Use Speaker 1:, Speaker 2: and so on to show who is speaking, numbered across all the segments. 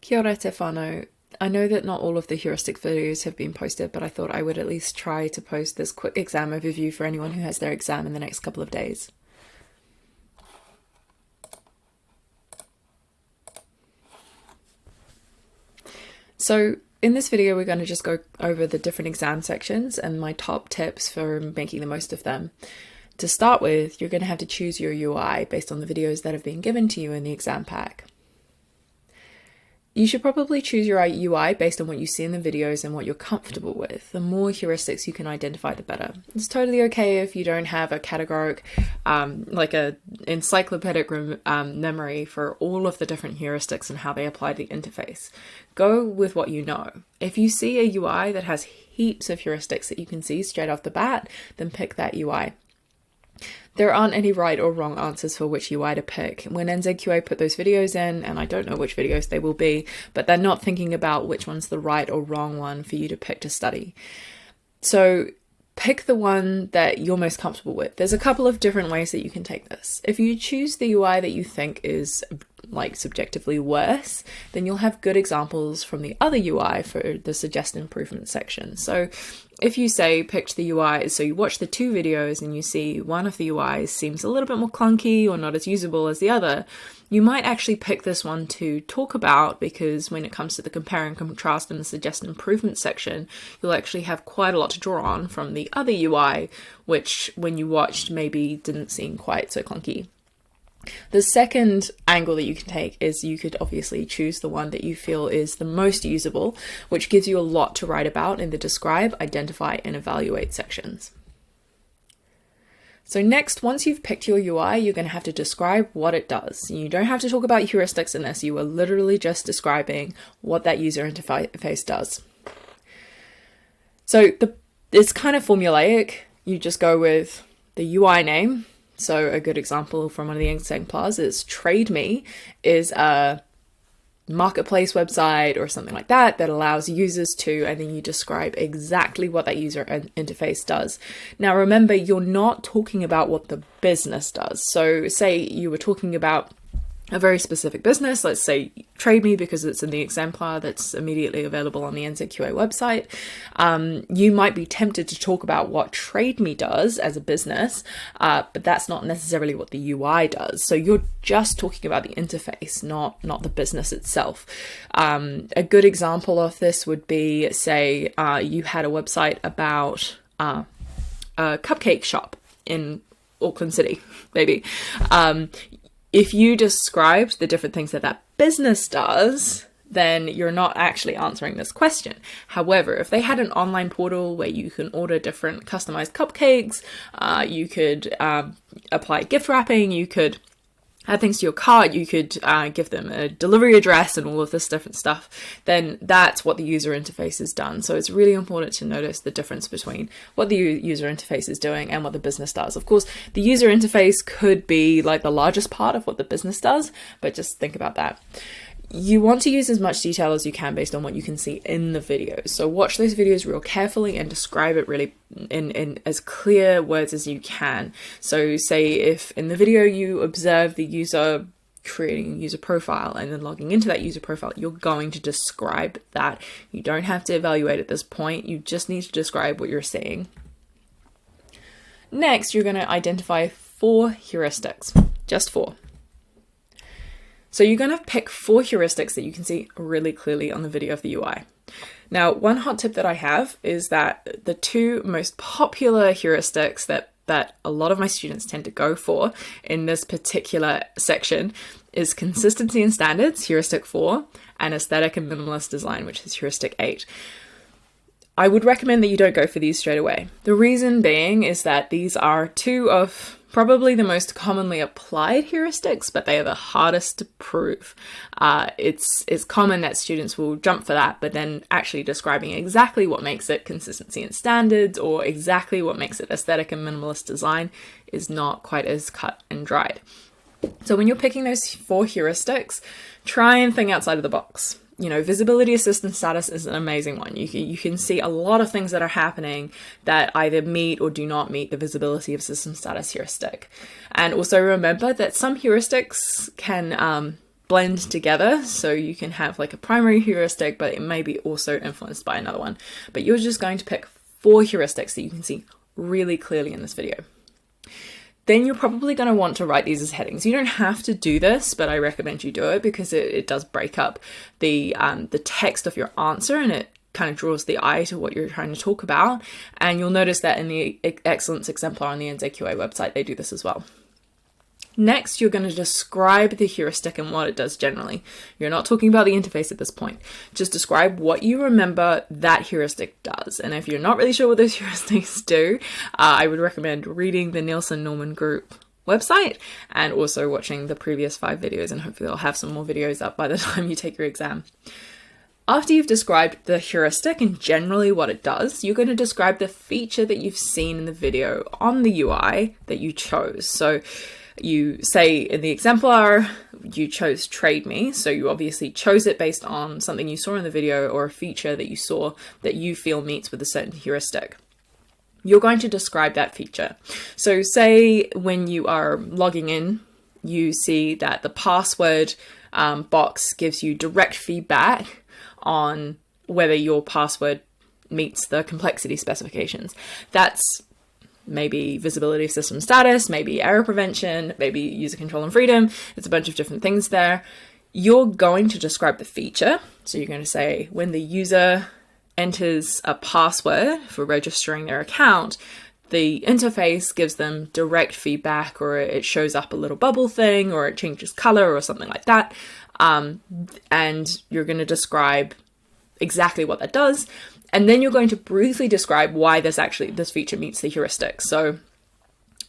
Speaker 1: Kia ora te whānau. I know that not all of the heuristic videos have been posted, but I thought I would at least try to post this quick exam overview for anyone who has their exam in the next couple of days. So in this video, we're going to just go over the different exam sections and my top tips for making the most of them. To start with, you're going to have to choose your UI based on the videos that have been given to you in the exam pack. You should probably choose your UI based on what you see in the videos and what you're comfortable with. The more heuristics you can identify, the better. It's totally okay if you don't have a categoric, like a encyclopedic memory for all of the different heuristics and how they apply to the interface. Go with what you know. If you see a UI that has heaps of heuristics that you can see straight off the bat, then pick that UI. There aren't any right or wrong answers for which UI to pick. When NZQA put those videos in, and I don't know which videos they will be, but they're not thinking about which one's the right or wrong one for you to pick to study. So pick the one that you're most comfortable with. There's a couple of different ways that you can take this. If you choose the UI that you think is like subjectively worse, then you'll have good examples from the other UI for the suggest improvement section. So if you say picked the UI, so you watch the two videos and you see one of the UIs seems a little bit more clunky or not as usable as the other, you might actually pick this one to talk about, because when it comes to the compare and contrast and the suggest improvement section, you'll actually have quite a lot to draw on from the other UI, which when you watched maybe didn't seem quite so clunky. The second angle that you can take is you could obviously choose the one that you feel is the most usable, which gives you a lot to write about in the describe, identify, and evaluate sections. So next, once you've picked your UI, you're going to have to describe what it does. You don't have to talk about heuristics in this. You are literally just describing what that user interface does. So it's kind of formulaic. You just go with the UI name. So a good example from one of the exemplars is Trade Me is a marketplace website or something like that that allows users to, and then you describe exactly what that user interface does. Now remember, you're not talking about what the business does. So say you were talking about a very specific business, let's say Trade Me, because it's in the exemplar that's immediately available on the NZQA website. You might be tempted to talk about what Trade Me does as a business, but that's not necessarily what the UI does. So you're just talking about the interface, not the business itself. A good example of this would be, say, you had a website about a cupcake shop in Auckland City, maybe. If you described the different things that that business does, then you're not actually answering this question. However, if they had an online portal where you can order different customized cupcakes, you could apply gift wrapping, you could add things to your cart, you could give them a delivery address and all of this different stuff, then that's what the user interface has done. So it's really important to notice the difference between what the user interface is doing and what the business does. Of course, the user interface could be like the largest part of what the business does, but just think about that. You want to use as much detail as you can based on what you can see in the videos. So watch those videos real carefully and describe it really in as clear words as you can. So say if in the video you observe the user creating a user profile and then logging into that user profile, you're going to describe that. You don't have to evaluate at this point. You just need to describe what you're seeing. Next, you're going to identify 4 heuristics, just 4. So you're going to pick 4 heuristics that you can see really clearly on the video of the UI. Now, one hot tip that I have is that the 2 most popular heuristics that a lot of my students tend to go for in this particular section is consistency and standards, heuristic 4, and aesthetic and minimalist design, which is heuristic 8. I would recommend that you don't go for these straight away. The reason being is that these are 2 of probably the most commonly applied heuristics, but they are the hardest to prove. It's common that students will jump for that, but then actually describing exactly what makes it consistency and standards or exactly what makes it aesthetic and minimalist design is not quite as cut and dried. So when you're picking those 4 heuristics, try and think outside of the box. You know, visibility assistant status is an amazing one. You can see a lot of things that are happening that either meet or do not meet the visibility of system status heuristic. And also remember that some heuristics can blend together. So you can have like a primary heuristic, but it may be also influenced by another one. But you're just going to pick 4 heuristics that you can see really clearly in this video. Then you're probably going to want to write these as headings. You don't have to do this, but I recommend you do it because it does break up the text of your answer, and it kind of draws the eye to what you're trying to talk about. And you'll notice that in the excellence exemplar on the NZQA website, they do this as well. Next, you're going to describe the heuristic and what it does generally. You're not talking about the interface at this point. Just describe what you remember that heuristic does. And if you're not really sure what those heuristics do, I would recommend reading the Nielsen-Norman Group website and also watching the previous 5 videos, and hopefully I'll have some more videos up by the time you take your exam. After you've described the heuristic and generally what it does, you're going to describe the feature that you've seen in the video on the UI that you chose. So you say in the exemplar, you chose Trade Me. So you obviously chose it based on something you saw in the video or a feature that you saw that you feel meets with a certain heuristic. You're going to describe that feature. So say when you are logging in, you see that the password box gives you direct feedback on whether your password meets the complexity specifications. That's maybe visibility of system status, maybe error prevention, maybe user control and freedom. It's a bunch of different things there. You're going to describe the feature. So you're going to say when the user enters a password for registering their account, the interface gives them direct feedback, or it shows up a little bubble thing, or it changes color or something like that. And you're going to describe exactly what that does. And then you're going to briefly describe why this feature meets the heuristic. So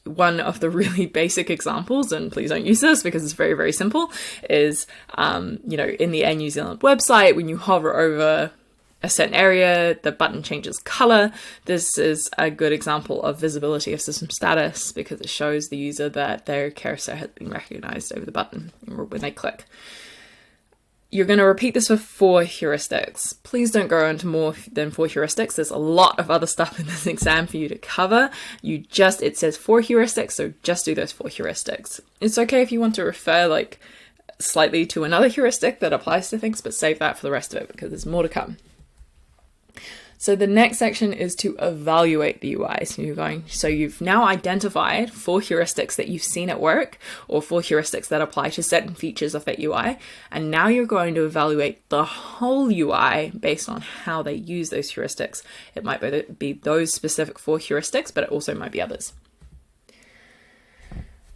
Speaker 1: one of the really basic examples, and please don't use this because it's very, very simple, is, in the Air New Zealand website, when you hover over a certain area, the button changes color. This is a good example of visibility of system status because it shows the user that their cursor has been recognized over the button when they click. You're going to repeat this for 4 heuristics. Please don't go into more than 4 heuristics. There's a lot of other stuff in this exam for you to cover. It says 4 heuristics, so just do those 4 heuristics. It's okay if you want to refer slightly to another heuristic that applies to things, but save that for the rest of it because there's more to come. So the next section is to evaluate the UI. So you've now identified 4 heuristics that you've seen at work, or 4 heuristics that apply to certain features of that UI. And now you're going to evaluate the whole UI based on how they use those heuristics. It might be those specific 4 heuristics, but it also might be others.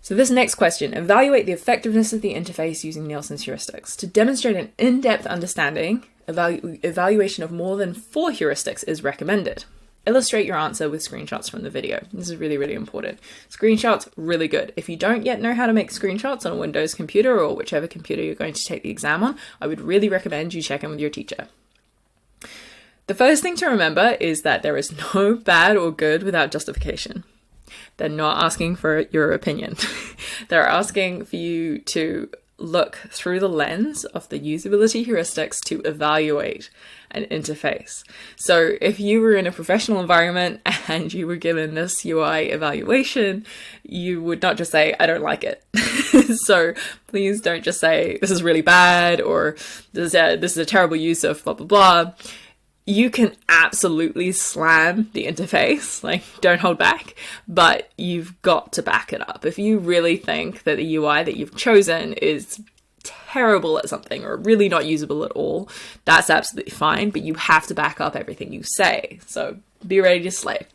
Speaker 1: So this next question, evaluate the effectiveness of the interface using Nielsen's heuristics. To demonstrate an in-depth understanding, evaluation of more than 4 heuristics is recommended. Illustrate your answer with screenshots from the video. This is really, really important. Screenshots, really good. If you don't yet know how to make screenshots on a Windows computer or whichever computer you're going to take the exam on, I would really recommend you check in with your teacher. The first thing to remember is that there is no bad or good without justification. They're not asking for your opinion. They're asking for you to look through the lens of the usability heuristics to evaluate an interface. So if you were in a professional environment and you were given this UI evaluation, you would not just say, I don't like it. So please don't just say, this is really bad, or this is a terrible use of blah, blah, blah. You can absolutely slam the interface, don't hold back, but you've got to back it up. If you really think that the UI that you've chosen is terrible at something or really not usable at all, that's absolutely fine, but you have to back up everything you say. So be ready to slay.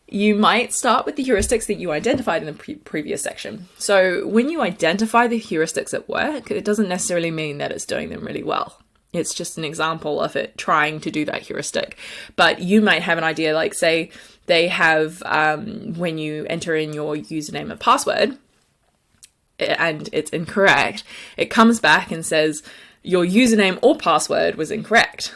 Speaker 1: You might start with the heuristics that you identified in the previous section. So when you identify the heuristics at work, it doesn't necessarily mean that it's doing them really well. It's just an example of it trying to do that heuristic. But you might have an idea, say they have, when you enter in your username and password and it's incorrect, it comes back and says your username or password was incorrect.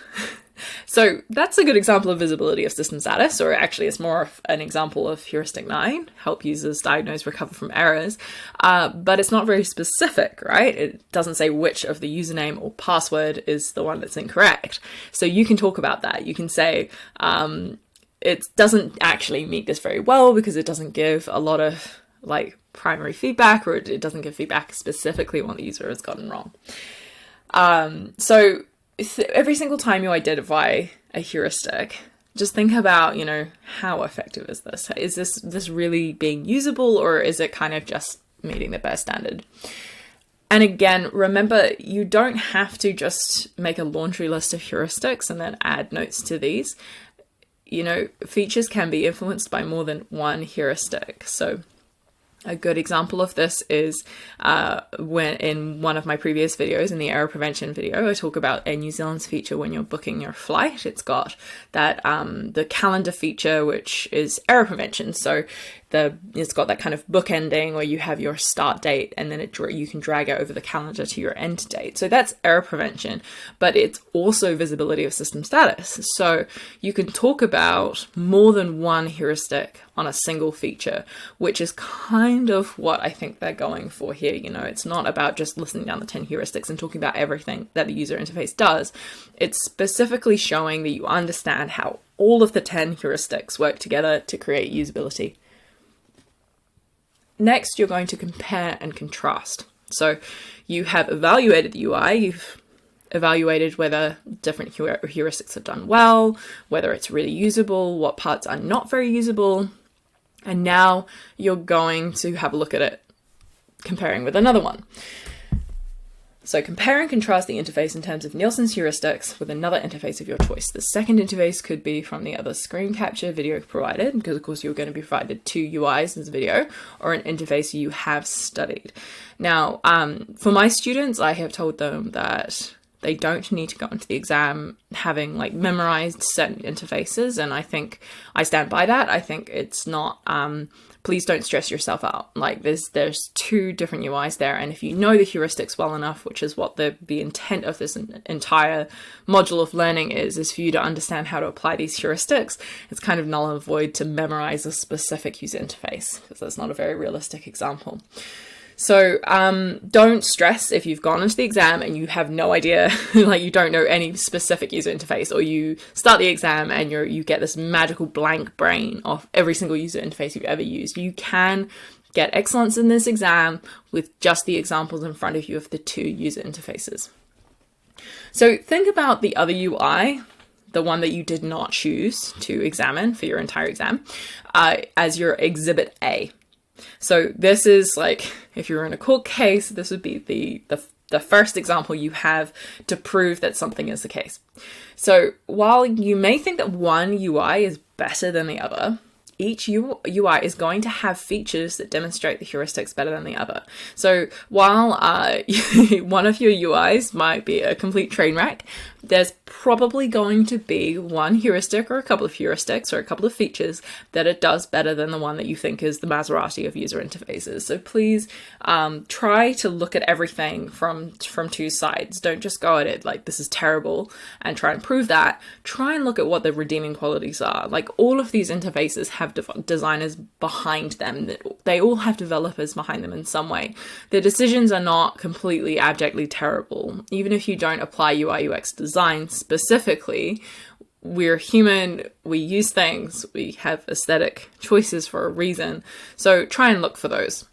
Speaker 1: So that's a good example of visibility of system status, or actually it's more of an example of heuristic 9, help users diagnose, recover from errors. But it's not very specific, right? It doesn't say which of the username or password is the one that's incorrect. So you can talk about that. You can say, it doesn't actually meet this very well because it doesn't give a lot of like primary feedback, or it doesn't give feedback specifically on what the user has gotten wrong. So every single time you identify a heuristic, just think about, how effective is this? Is this really being usable, or is it kind of just meeting the bare standard? And again, remember, you don't have to just make a laundry list of heuristics and then add notes to these. Features can be influenced by more than one heuristic. So a good example of this is when in one of my previous videos, in the error prevention video, I talk about Air New Zealand's feature when you're booking your flight. It's got that the calendar feature, which is error prevention. So it's got that kind of bookending where you have your start date and then you can drag it over the calendar to your end date. So that's error prevention, but it's also visibility of system status. So you can talk about more than one heuristic on a single feature, which is kind of what I think they're going for here. It's not about just listing down the 10 heuristics and talking about everything that the user interface does. It's specifically showing that you understand how all of the 10 heuristics work together to create usability. Next, you're going to compare and contrast. So you have evaluated the UI, you've evaluated whether different heuristics have done well, whether it's really usable, what parts are not very usable, and now you're going to have a look at it comparing with another one. So compare and contrast the interface in terms of Nielsen's heuristics with another interface of your choice. The second interface could be from the other screen capture video provided, because of course you're going to be provided two UIs in this video, or an interface you have studied. Now, for my students, I have told them that they don't need to go into the exam having memorized certain interfaces, and I think I stand by that. I think it's not, please don't stress yourself out. There's two different UIs there, and if you know the heuristics well enough, which is what the intent of this entire module of learning is for you to understand how to apply these heuristics, it's kind of null and void to memorize a specific user interface, because that's not a very realistic example. So don't stress if you've gone into the exam and you have no idea, you don't know any specific user interface, or you start the exam and you get this magical blank brain of every single user interface you've ever used. You can get excellence in this exam with just the examples in front of you of the two user interfaces. So think about the other UI, the one that you did not choose to examine for your entire exam, as your exhibit A. So this is if you're in a court case, this would be the first example you have to prove that something is the case. So while you may think that one UI is better than the other, each UI is going to have features that demonstrate the heuristics better than the other. So while one of your UIs might be a complete train wreck, there's probably going to be one heuristic or a couple of heuristics or a couple of features that it does better than the one that you think is the Maserati of user interfaces. So please try to look at everything from two sides. Don't just go at it this is terrible and try and prove that. Try and look at what the redeeming qualities are. All of these interfaces have designers behind them. They all have developers behind them in some way. Their decisions are not completely abjectly terrible. Even if you don't apply UI UX design specifically, we're human, we use things, we have aesthetic choices for a reason. So try and look for those.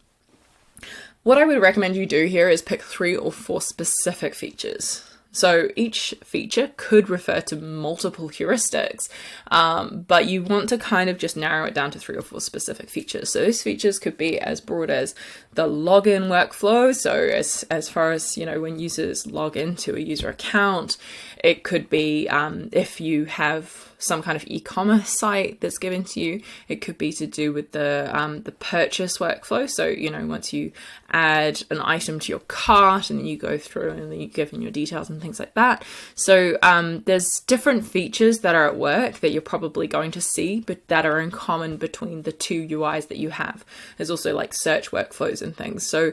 Speaker 1: What I would recommend you do here is pick 3 or 4 specific features. So each feature could refer to multiple heuristics, but you want to kind of just narrow it down to 3 or 4 specific features. So those features could be as broad as the login workflow. So as far as, when users log into a user account, it could be if you have some kind of e-commerce site that's given to you. It could be to do with the purchase workflow. So, once you add an item to your cart and then you go through and then you give in your details and things like that. So there's different features that are at work that you're probably going to see, but that are in common between the two UIs that you have. There's also search workflows and things. So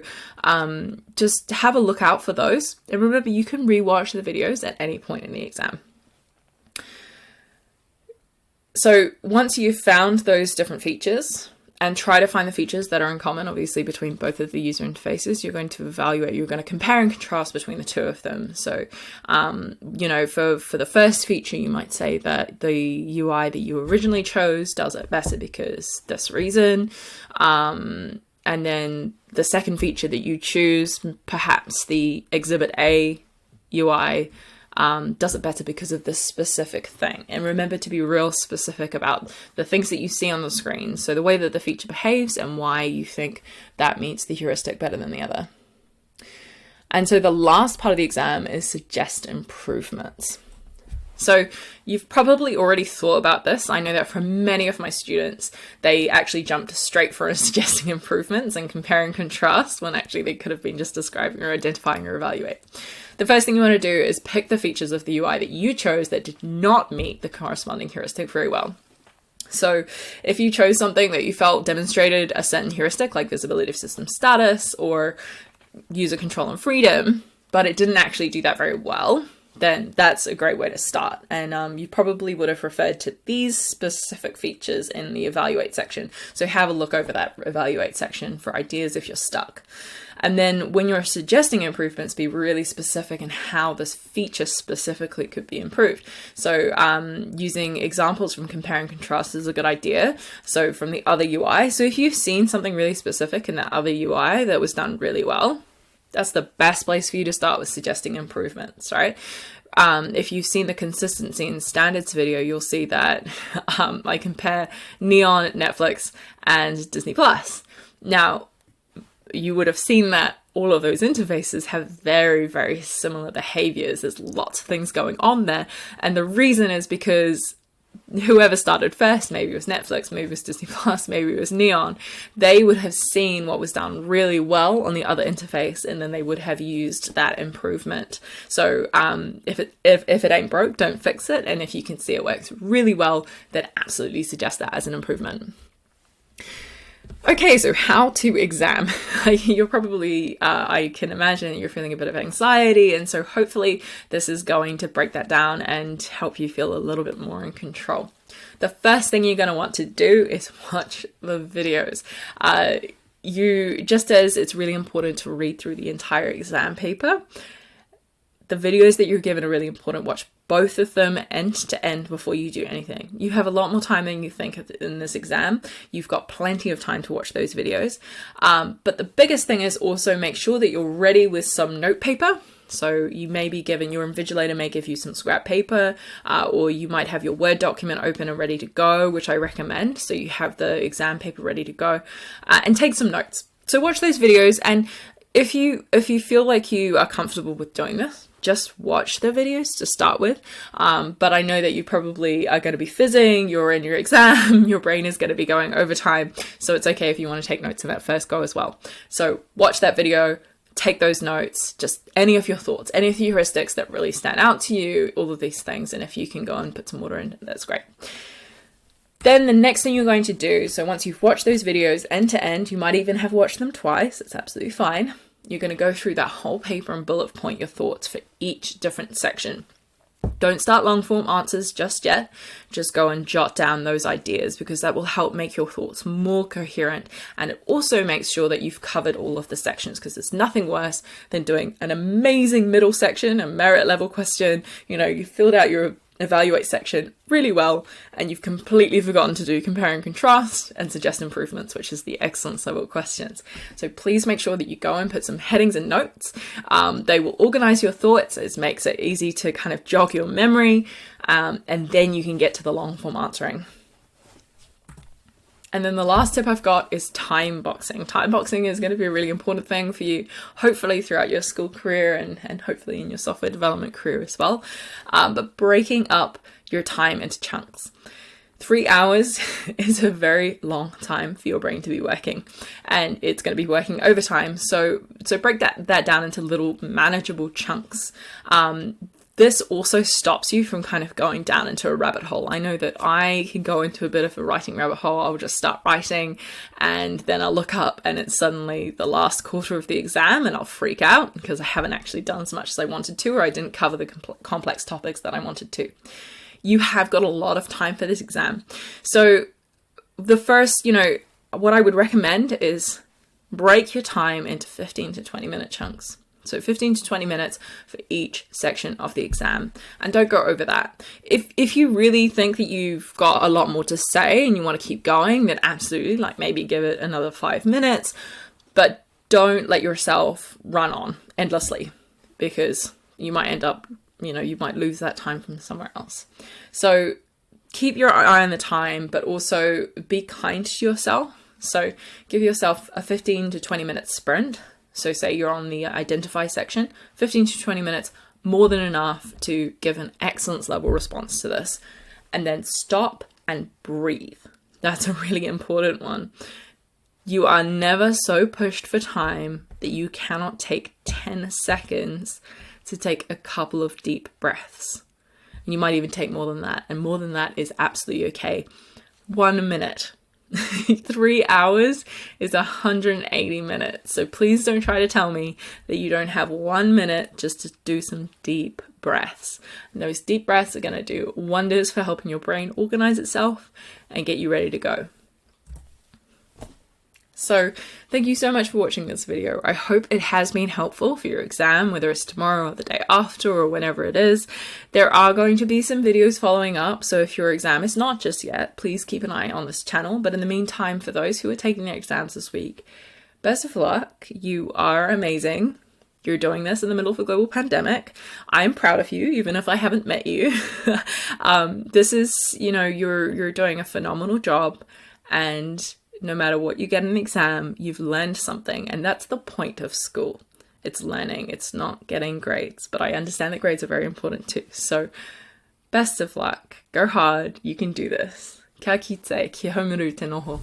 Speaker 1: just have a look out for those. And remember, you can rewatch the videos at any point in the exam. So once you've found those different features, and try to find the features that are in common, obviously, between both of the user interfaces, you're going to evaluate, you're going to compare and contrast between the two of them. So, for the first feature, you might say that the UI that you originally chose does it better because this reason. And then the second feature that you choose, perhaps the Exhibit A UI, does it better because of this specific thing. And remember to be real specific about the things that you see on the screen. So the way that the feature behaves and why you think that meets the heuristic better than the other. And so the last part of the exam is suggest improvements. So you've probably already thought about this. I know that for many of my students, they actually jumped straight for suggesting improvements and compare and contrast when actually they could have been just describing or identifying or evaluate. The first thing you want to do is pick the features of the UI that you chose that did not meet the corresponding heuristic very well. So if you chose something that you felt demonstrated a certain heuristic, like visibility of system status or user control and freedom, but it didn't actually do that very well, then that's a great way to start. And you probably would have referred to these specific features in the evaluate section. So have a look over that evaluate section for ideas if you're stuck. And then when you're suggesting improvements, be really specific in how this feature specifically could be improved. So using examples from compare and contrast is a good idea. So from the other UI. So if you've seen something really specific in that other UI that was done really well, that's the best place for you to start with suggesting improvements, right? If you've seen the consistency in standards video, you'll see that I compare Neon, Netflix, and Disney Plus. Now, you would have seen that all of those interfaces have very, very similar behaviors. There's lots of things going on there. And the reason is because whoever started first, maybe it was Netflix, maybe it was Disney Plus, maybe it was Neon, they would have seen what was done really well on the other interface, and then they would have used that improvement. So if it ain't broke, don't fix it. And if you can see it works really well, then absolutely suggest that as an improvement. Okay, so how to exam. You're probably, I can imagine you're feeling a bit of anxiety, and so hopefully this is going to break that down and help you feel a little bit more in control. The first thing you're going to want to do is watch the videos. Just as it's really important to read through the entire exam paper, the videos that you're given are really important. Watch both of them end to end before you do anything. You have a lot more time than you think in this exam. You've got plenty of time to watch those videos. But the biggest thing is also make sure that you're ready with some note paper. So you may be given, your invigilator may give you some scrap paper, or you might have your Word document open and ready to go, which I recommend. So you have the exam paper ready to go, and take some notes. So watch those videos, and if you feel like you are comfortable with doing this, just watch the videos to start with. But I know that you probably are going to be fizzing, you're in your exam, your brain is going to be going overtime. So it's okay if you want to take notes in that first go as well. So watch that video, take those notes, just any of your thoughts, any of the heuristics that really stand out to you, all of these things. And if you can go and put some water in, that's great. Then the next thing you're going to do, so once you've watched those videos end to end, you might even have watched them twice, it's absolutely fine. You're going to go through that whole paper and bullet point your thoughts for each different section. Don't start long form answers just yet. Just go and jot down those ideas, because that will help make your thoughts more coherent. And it also makes sure that you've covered all of the sections, because there's nothing worse than doing an amazing middle section, a merit level question. You filled out your evaluate section really well, and you've completely forgotten to do compare and contrast and suggest improvements, which is the excellence level questions. So please make sure that you go and put some headings and notes. They will organize your thoughts. It makes it easy to kind of jog your memory, and then you can get to the long form answering. And then the last tip I've got is time boxing. Time boxing is going to be a really important thing for you, hopefully throughout your school career and hopefully in your software development career as well. But breaking up your time into chunks. 3 hours is a very long time for your brain to be working, and it's going to be working overtime. So break that down into little manageable chunks. This also stops you from kind of going down into a rabbit hole. I know that I can go into a bit of a writing rabbit hole. I'll just start writing, and then I'll look up and it's suddenly the last quarter of the exam, and I'll freak out because I haven't actually done as much as I wanted to, or I didn't cover the complex topics that I wanted to. You have got a lot of time for this exam. So the first, what I would recommend is break your time into 15 to 20 minute chunks. So 15 to 20 minutes for each section of the exam. And don't go over that. If you really think that you've got a lot more to say and you want to keep going, then absolutely, like maybe give it another 5 minutes. But don't let yourself run on endlessly, because you might end up, you might lose that time from somewhere else. So keep your eye on the time, but also be kind to yourself. So give yourself a 15 to 20 minute sprint. So say you're on the identify section, 15 to 20 minutes, more than enough to give an excellence level response to this. And then stop and breathe. That's a really important one. You are never so pushed for time that you cannot take 10 seconds to take a couple of deep breaths. And you might even take more than that. And more than that is absolutely okay. 1 minute. 3 hours is 180 minutes. So please don't try to tell me that you don't have 1 minute just to do some deep breaths. And those deep breaths are going to do wonders for helping your brain organize itself and get you ready to go. So thank you so much for watching this video. I hope it has been helpful for your exam, whether it's tomorrow or the day after or whenever it is. There are going to be some videos following up, so if your exam is not just yet, please keep an eye on this channel. But in the meantime, for those who are taking their exams this week, best of luck. You are amazing. You're doing this in the middle of a global pandemic. I'm proud of you, even if I haven't met you. This is, you're doing a phenomenal job, and no matter what you get in an exam, you've learned something. And that's the point of school. It's learning. It's not getting grades. But I understand that grades are very important too. So best of luck. Go hard. You can do this. Kia kite, kia haumuru te noho.